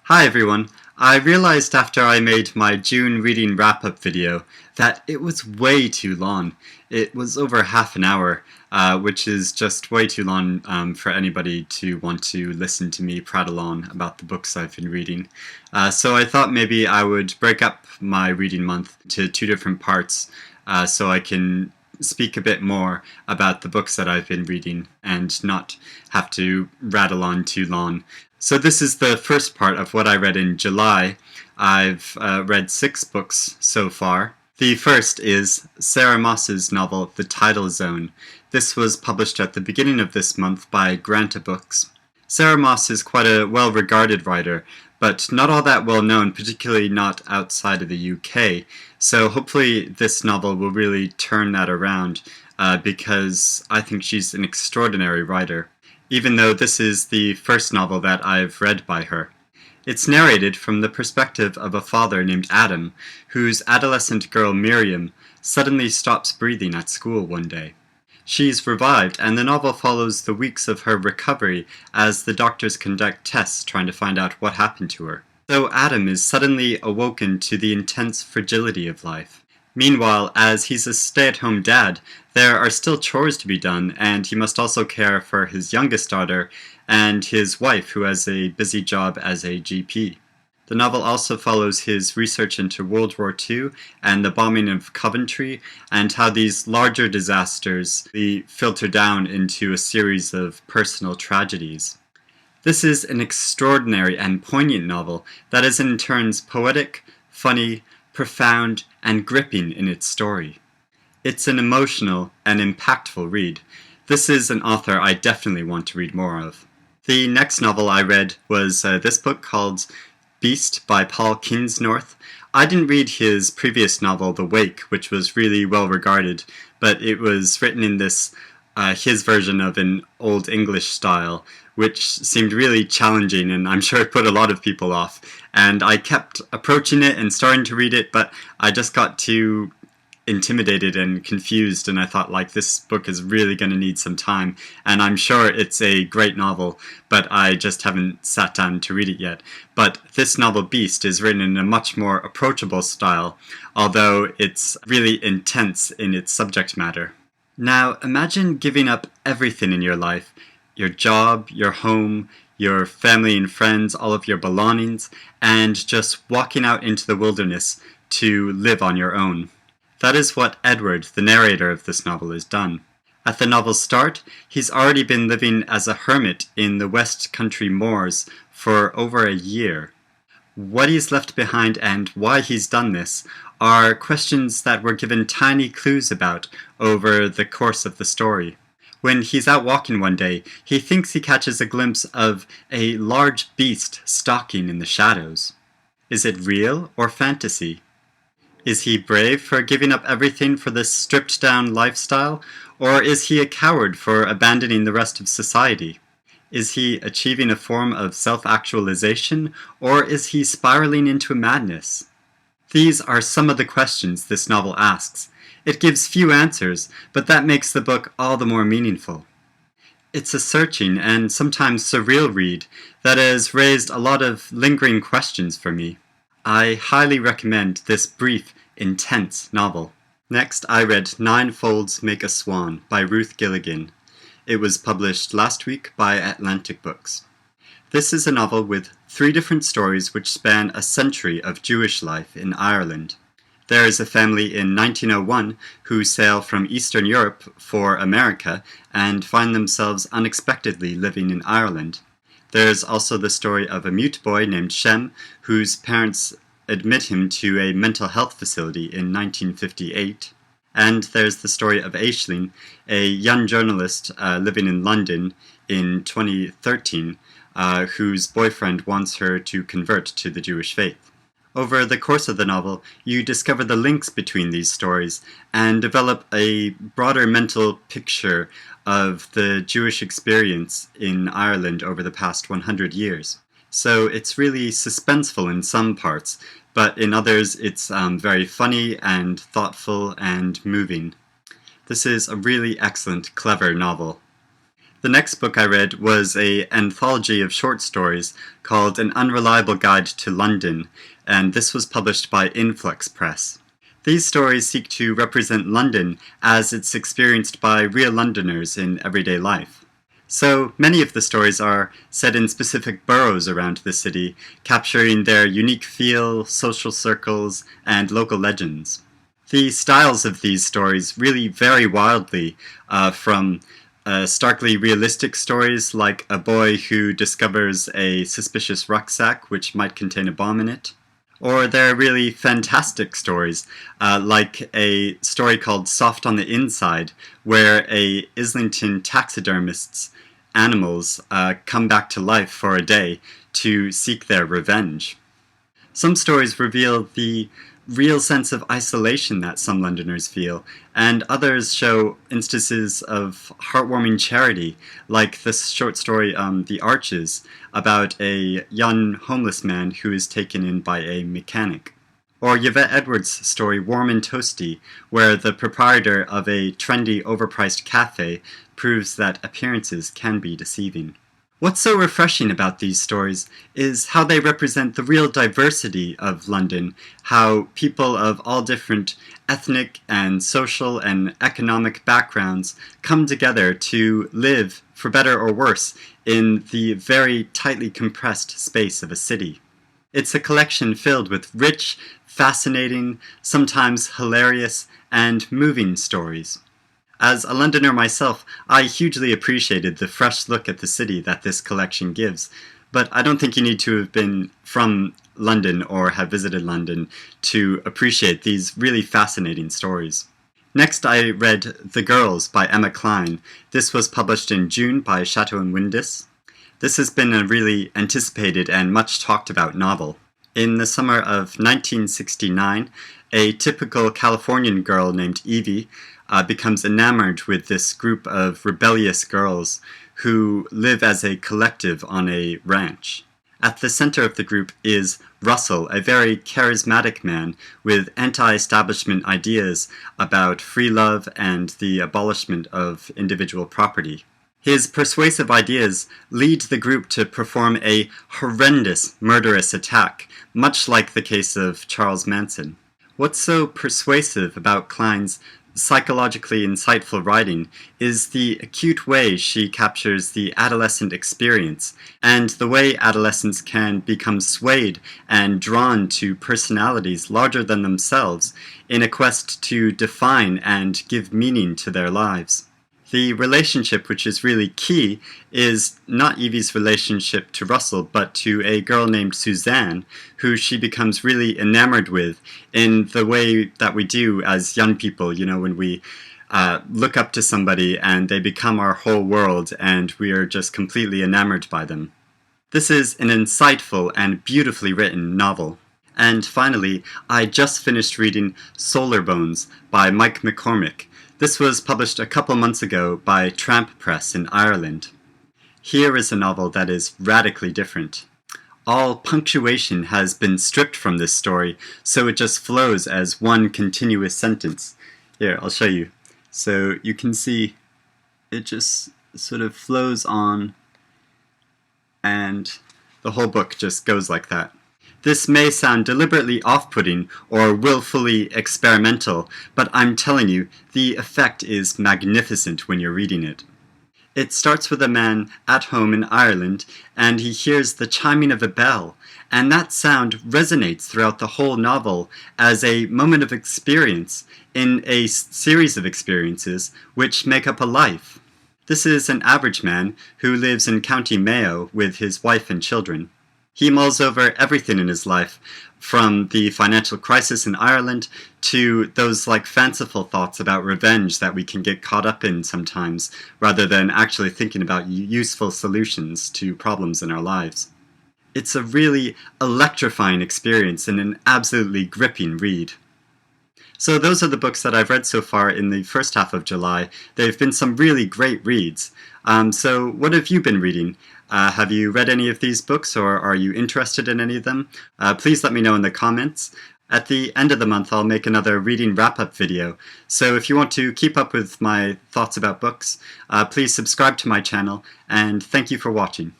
Hi everyone. I realized after I made my June reading wrap-up video that it was way too long. It was over half an hour, which is just way too long for anybody to want to listen to me prattle on about the books I've been reading. So I thought maybe I would break up my reading month to two different parts so I can speak a bit more about the books that I've been reading and not have to rattle on too long. So this is the first part of what I read in July. I've read 6 books so far. The first is Sarah Moss's novel, The Tidal Zone. This was published at the beginning of this month by Granta Books. Sarah Moss is quite a well-regarded writer, but not all that well-known, particularly not outside of the UK. So hopefully this novel will really turn that around because I think she's an extraordinary writer, even though this is the first novel that I've read by her. It's narrated from the perspective of a father named Adam, whose adolescent girl Miriam suddenly stops breathing at school one day. She's revived, and the novel follows the weeks of her recovery as the doctors conduct tests trying to find out what happened to her. So Adam is suddenly awoken to the intense fragility of life. Meanwhile, as he's a stay-at-home dad, there are still chores to be done, and he must also care for his youngest daughter and his wife, who has a busy job as a GP. The novel also follows his research into World War II and the bombing of Coventry, and how these larger disasters filter down into a series of personal tragedies. This is an extraordinary and poignant novel that is in turns poetic, funny, profound, and gripping in its story. It's an emotional and impactful read. This is an author I definitely want to read more of. The next novel I read was this book called Beast by Paul Kingsnorth. I didn't read his previous novel, The Wake, which was really well regarded, but it was written in this his version of an Old English style, which seemed really challenging, and I'm sure it put a lot of people off. And I kept approaching it and starting to read it, but I just got too intimidated and confused, and I thought, like, this book is really going to need some time, and I'm sure it's a great novel, but I just haven't sat down to read it yet. But this novel, Beast, is written in a much more approachable style, although it's really intense in its subject matter. Now, imagine giving up everything in your life, your job, your home, your family and friends, all of your belongings, and just walking out into the wilderness to live on your own. That is what Edward, the narrator of this novel, has done. At the novel's start, he's already been living as a hermit in the West Country moors for over a year. What he's left behind and why he's done this are questions that we're given tiny clues about over the course of the story. When he's out walking one day, he thinks he catches a glimpse of a large beast stalking in the shadows. Is it real or fantasy? Is he brave for giving up everything for this stripped-down lifestyle, or is he a coward for abandoning the rest of society? Is he achieving a form of self-actualization, or is he spiraling into madness? These are some of the questions this novel asks. It gives few answers, but that makes the book all the more meaningful. It's a searching and sometimes surreal read that has raised a lot of lingering questions for me. I highly recommend this brief, intense novel. Next, I read Nine Folds Make a Swan by Ruth Gilligan. It was published last week by Atlantic Books. This is a novel with 3 different stories which span a century of Jewish life in Ireland. There is a family in 1901 who sail from Eastern Europe for America and find themselves unexpectedly living in Ireland. There's also the story of a mute boy named Shem, whose parents admit him to a mental health facility in 1958. And there's the story of Aisling, a young journalist living in London in 2013, whose boyfriend wants her to convert to the Jewish faith. Over the course of the novel, you discover the links between these stories and develop a broader mental picture of the Jewish experience in Ireland over the past 100 years. So it's really suspenseful in some parts, but in others it's very funny and thoughtful and moving. This is a really excellent, clever novel. The next book I read was an anthology of short stories called An Unreliable Guide to London, and this was published by Influx Press. These stories seek to represent London as it's experienced by real Londoners in everyday life. So many of the stories are set in specific boroughs around the city, capturing their unique feel, social circles, and local legends. The styles of these stories really vary wildly from starkly realistic stories like a boy who discovers a suspicious rucksack which might contain a bomb in it, or they're really fantastic stories like a story called Soft on the Inside, where a Islington taxidermist's animals come back to life for a day to seek their revenge. Some stories reveal the real sense of isolation that some Londoners feel, and others show instances of heartwarming charity, like this short story, The Arches, about a young homeless man who is taken in by a mechanic. Or Yvette Edwards' story, Warm and Toasty, where the proprietor of a trendy, overpriced cafe proves that appearances can be deceiving. What's so refreshing about these stories is how they represent the real diversity of London, how people of all different ethnic and social and economic backgrounds come together to live, for better or worse, in the very tightly compressed space of a city. It's a collection filled with rich, fascinating, sometimes hilarious, and moving stories. As a Londoner myself, I hugely appreciated the fresh look at the city that this collection gives, but I don't think you need to have been from London or have visited London to appreciate these really fascinating stories. Next, I read The Girls by Emma Klein. This was published in June by Chatto and Windus. This has been a really anticipated and much talked about novel. In the summer of 1969, a typical Californian girl named Evie becomes enamored with this group of rebellious girls who live as a collective on a ranch. At the center of the group is Russell, a very charismatic man with anti-establishment ideas about free love and the abolishment of individual property. His persuasive ideas lead the group to perform a horrendous, murderous attack, much like the case of Charles Manson. What's so persuasive about Klein's psychologically insightful writing is the acute way she captures the adolescent experience and the way adolescents can become swayed and drawn to personalities larger than themselves in a quest to define and give meaning to their lives. The relationship which is really key is not Evie's relationship to Russell, but to a girl named Suzanne, who she becomes really enamored with in the way that we do as young people, when we look up to somebody and they become our whole world and we are just completely enamored by them. This is an insightful and beautifully written novel. And finally, I just finished reading Solar Bones by Mike McCormick. This was published a couple months ago by Tramp Press in Ireland. Here is a novel that is radically different. All punctuation has been stripped from this story, so it just flows as one continuous sentence. Here, I'll show you. So you can see it just sort of flows on, and the whole book just goes like that. This may sound deliberately off-putting or willfully experimental, but I'm telling you, the effect is magnificent when you're reading it. It starts with a man at home in Ireland, and he hears the chiming of a bell, and that sound resonates throughout the whole novel as a moment of experience in a series of experiences which make up a life. This is an average man who lives in County Mayo with his wife and children. He mulls over everything in his life, from the financial crisis in Ireland to those fanciful thoughts about revenge that we can get caught up in sometimes, rather than actually thinking about useful solutions to problems in our lives. It's a really electrifying experience and an absolutely gripping read. So those are the books that I've read so far in the first half of July. They've been some really great reads. So what have you been reading? Have you read any of these books, or are you interested in any of them? Please let me know in the comments. At the end of the month, I'll make another reading wrap-up video, so if you want to keep up with my thoughts about books, please subscribe to my channel, and thank you for watching.